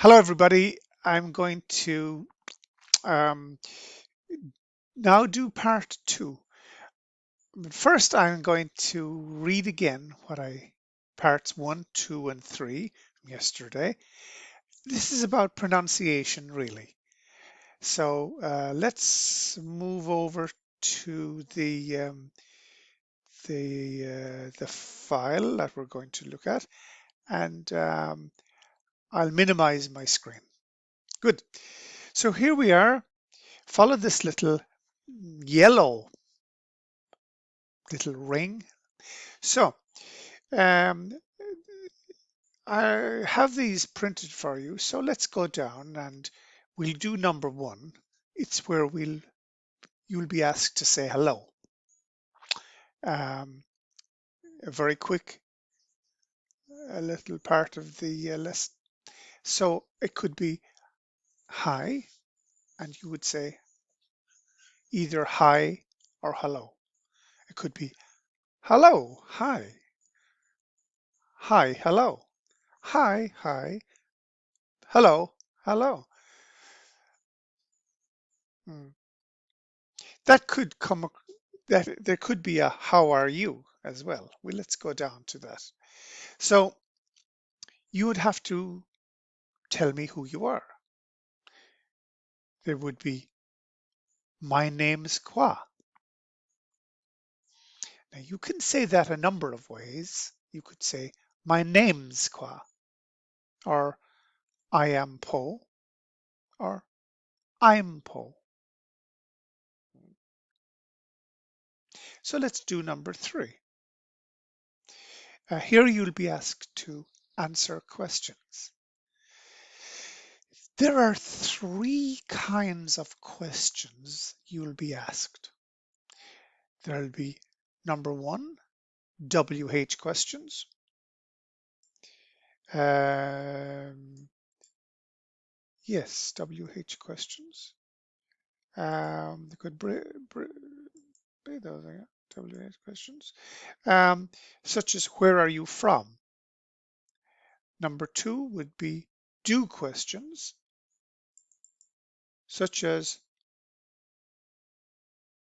Hello, everybody. I'm going to um, now do part two. But first, I'm going to read again parts one, two, and three from yesterday. This is about pronunciation, really. So let's move over to the file that we're going to look at, and I'll minimize my screen. Good. So here we are. Follow this yellow little ring. So um, I have these printed for you. So let's go down and we'll do number one. It's where you'll be asked to say hello. Um, a very quick a little part of the lesson. So it could be hi, and you would say either hi or hello. It could be hello, hi, hi, hello, hi, hi, hello, hello. Hmm. That could come, that there could be a how are you as well. Well, let's go down to that. So you would have to tell me who you are. There would be my name's Kwa. Now you can say that a number of ways. You could say my name's Kwa, or I am Po, or I'm Po. So let's do number three. Here you'll be asked to answer questions. There are three kinds of questions you'll be asked. There'll be number one, WH questions. Yes, WH questions. They could be those WH questions, such as where are you from? Number two would be do questions, such as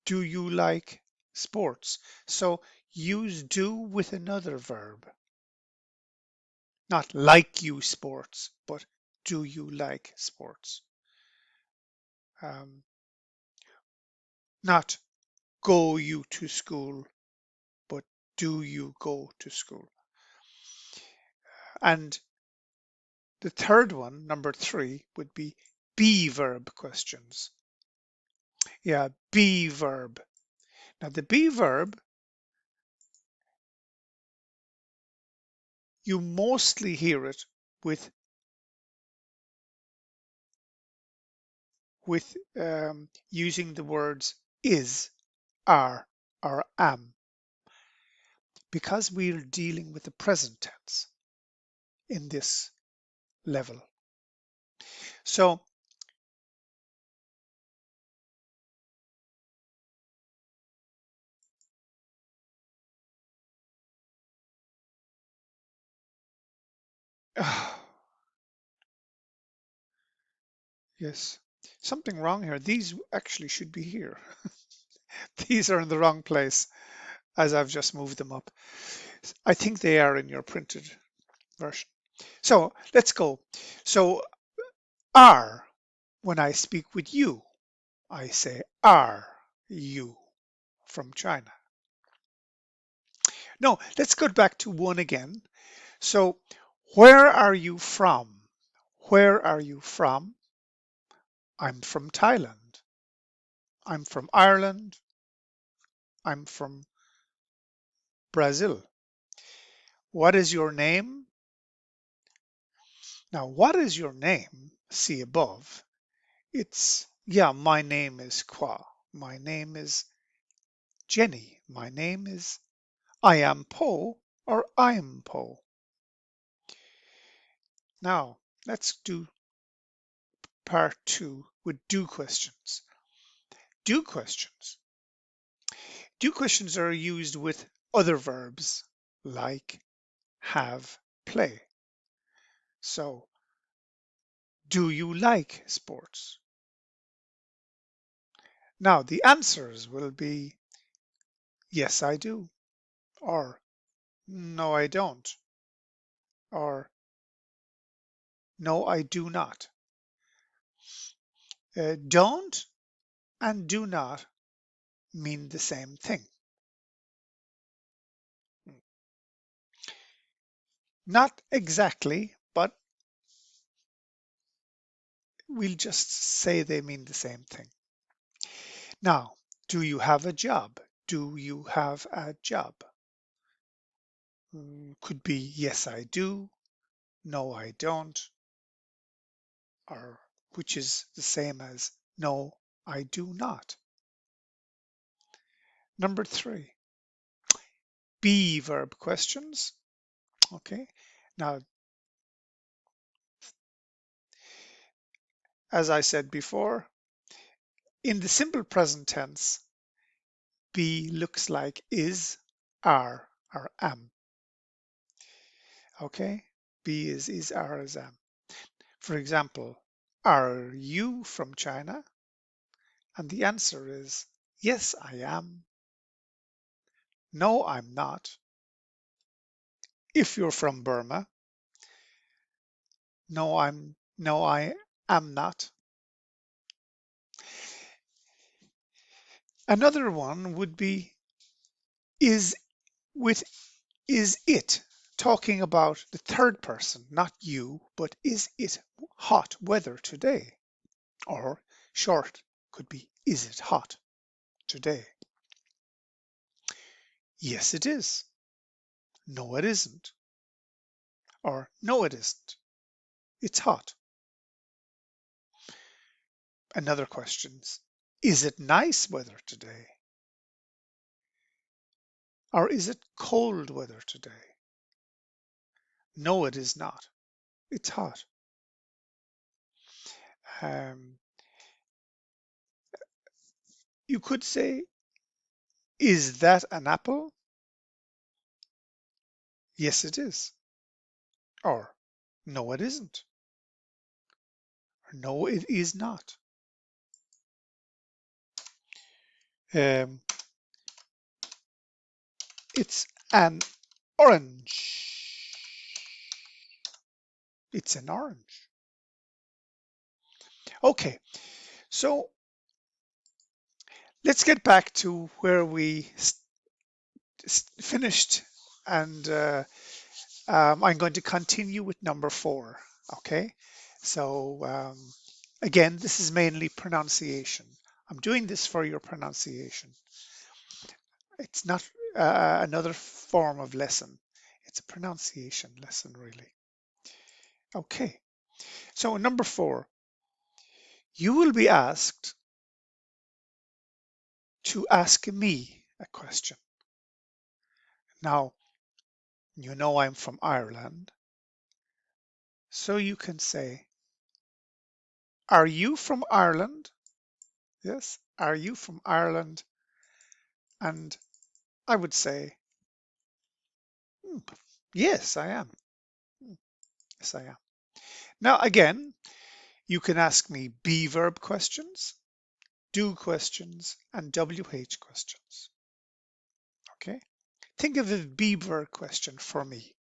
do you like sports? So use do with another verb. Not like you sports, but do you like sports? Not go you to school, but do you go to school? And the third one, number three, would be be verb questions. Yeah, be verb. Now the be verb, you mostly hear it with using the words is, are, or am, because we're dealing with the present tense in this level. So yes, something wrong here. These actually should be here. These are in the wrong place as I've just moved them up. I think they are in your printed version. So let's go. So are, when I speak with you, I say are you from China? No, let's go back to one again. So where are you from? Where are you from? I'm from Thailand. I'm from Ireland. I'm from Brazil. What is your name? Now, what is your name? See above. Yeah, my name is Kwa. My name is Jenny. My name is I am Po or I'm Po. Now, let's do part two with do questions. Do questions. Do questions are used with other verbs like have, play. So Do you like sports? Now the answers will be yes, I do, or no, I don't, or no, I do not. Don't and do not mean the same thing. Not exactly, but we'll just say they mean the same thing. Now, do you have a job? Do you have a job? Could be yes, I do, no, I don't, or which is the same as no, I do not. Number 3, be verb questions. Okay. Now, as I said before, in the simple present tense, be looks like is, are, or am. Okay. Be is, are, is, am. For example, are you from China? And the answer is yes, I am. No, I'm not. If you're from Burma, no, I am not. Another one would be is with is it, talking about the third person, not you, but is it hot weather today? Or short could be is it hot today? Yes, it is. No, it isn't. Or no, it isn't. It's hot. Another question is it nice weather today? Or is it cold weather today? No, it is not. It's hot. Um, you could say, is that an apple? Yes, it is. Or no, it isn't. Or no, it is not. Um, it's an orange. It's an orange. Okay, so let's get back to where we finished, and I'm going to continue with number 4. Okay, so again, this is mainly pronunciation. I'm doing this for your pronunciation. It's not another form of lesson. It's a pronunciation lesson, really. Okay, so number 4, you will be asked to ask me a question. Now, you know I'm from Ireland, so you can say, are you from Ireland? Yes, are you from Ireland? And I would say, "Hmm, yes, I am. Hmm, yes, I am." Now, again, you can ask me be verb questions, do questions, and WH questions. Okay? Think of a be verb question for me.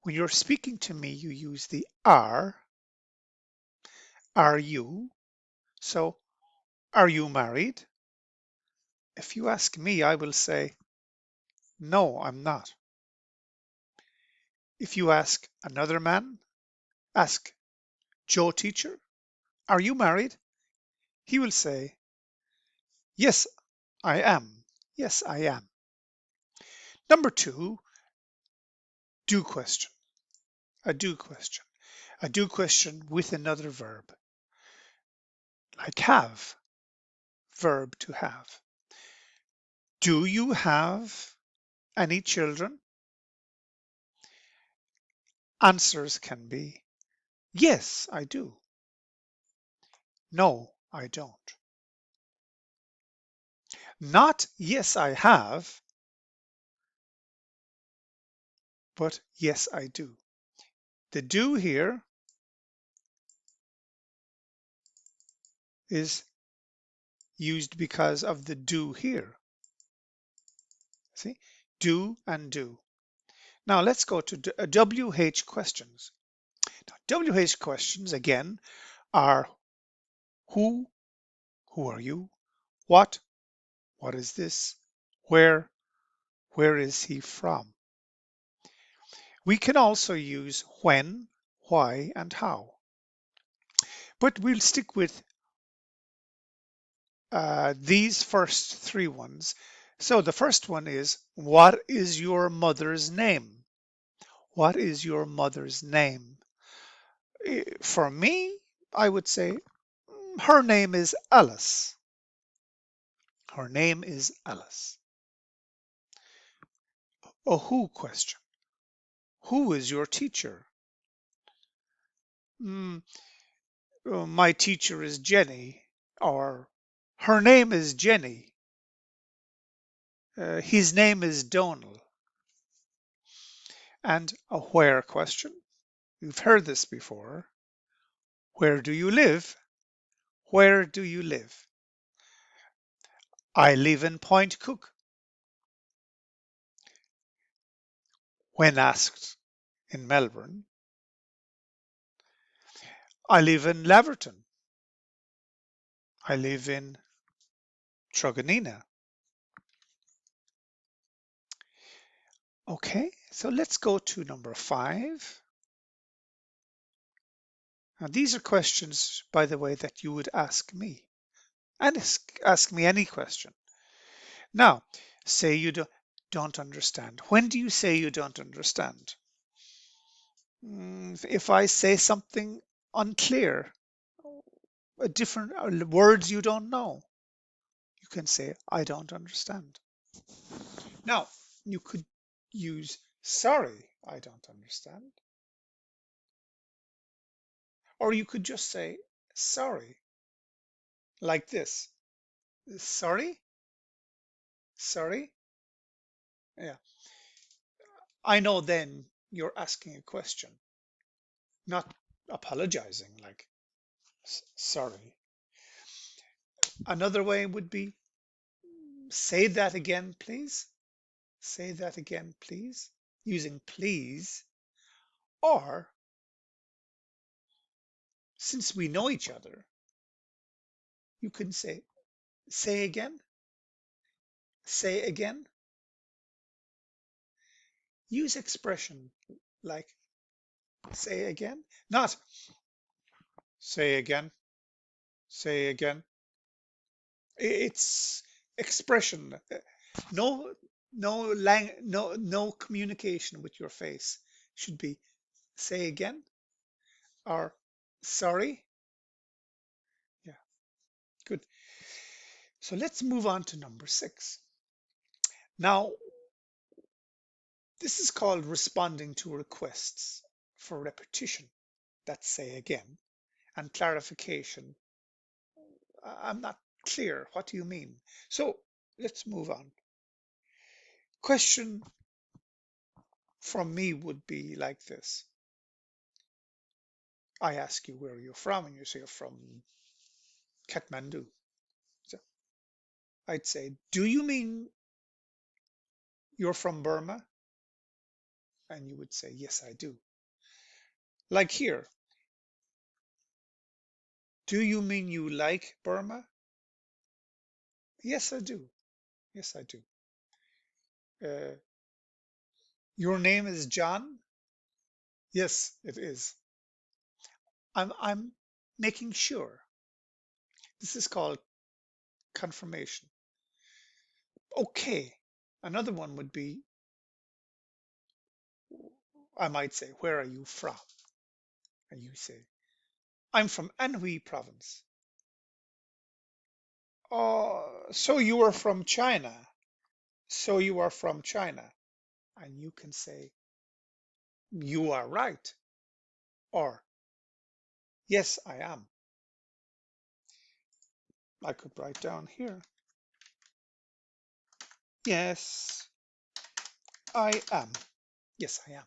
When you're speaking to me, you use the are you? So, are you married? If you ask me, I will say, no, I'm not. If you ask another man, ask Joe teacher, are you married? He will say, yes, I am. Yes, I am. Number 2, do question. A do question. A do question with another verb, like have, verb to have. Do you have any children? Answers can be, yes, I do. No, I don't. Not yes, I have, but yes, I do. The do here is used because of the do here. See, do and do. Now let's go to WH questions. Now, WH questions again are who are you? What is this? Where is he from? We can also use when, why, and how. But we'll stick with these first three ones. So the first one is, what is your mother's name? What is your mother's name? For me, I would say her name is Alice. Her name is Alice. A who question. Who is your teacher? Mm, my teacher is Jenny, or her name is Jenny. His name is Donal. And a where question. You've heard this before. Where do you live? Where do you live? I live in Point Cook. When asked in Melbourne, I live in Laverton. I live in Truganina. Okay, so let's go to number 5. Now, these are questions, by the way, that you would ask me. And ask me any question. Now, say you don't understand. When do you say you don't understand? If I say something unclear, a different words you don't know, you can say, I don't understand. Now, you could use sorry, I don't understand. Or you could just say sorry, like this. Sorry, sorry. Yeah, I know then you're asking a question, not apologizing, like sorry. Another way would be say that again, please. Say that again, please. Using please. Or since we know each other, you can say again, say again. Use expression like say again, not say again, say again. It's expression. No, no communication with your face should be say again or sorry. Yeah, good. So let's move on to number 6. Now, this is called responding to requests for repetition. That's say again and clarification. I'm not clear. What do you mean? So let's move on. Question from me would be like this. I ask you where you're from, and you say you're from Kathmandu. So I'd say, do you mean you're from Burma? And you would say, yes, I do. Like here, do you mean you like Burma? Yes, I do. Yes, I do. Uh, your name is John? Yes, it is. I'm making sure. This is called confirmation. Okay. Another one would be, I might say, where are you from? And you say, I'm from Anhui province. Oh, so you are from China. So you are from China. And you can say, you are right. Or, yes, I am. I could write down here. Yes, I am. Yes, I am.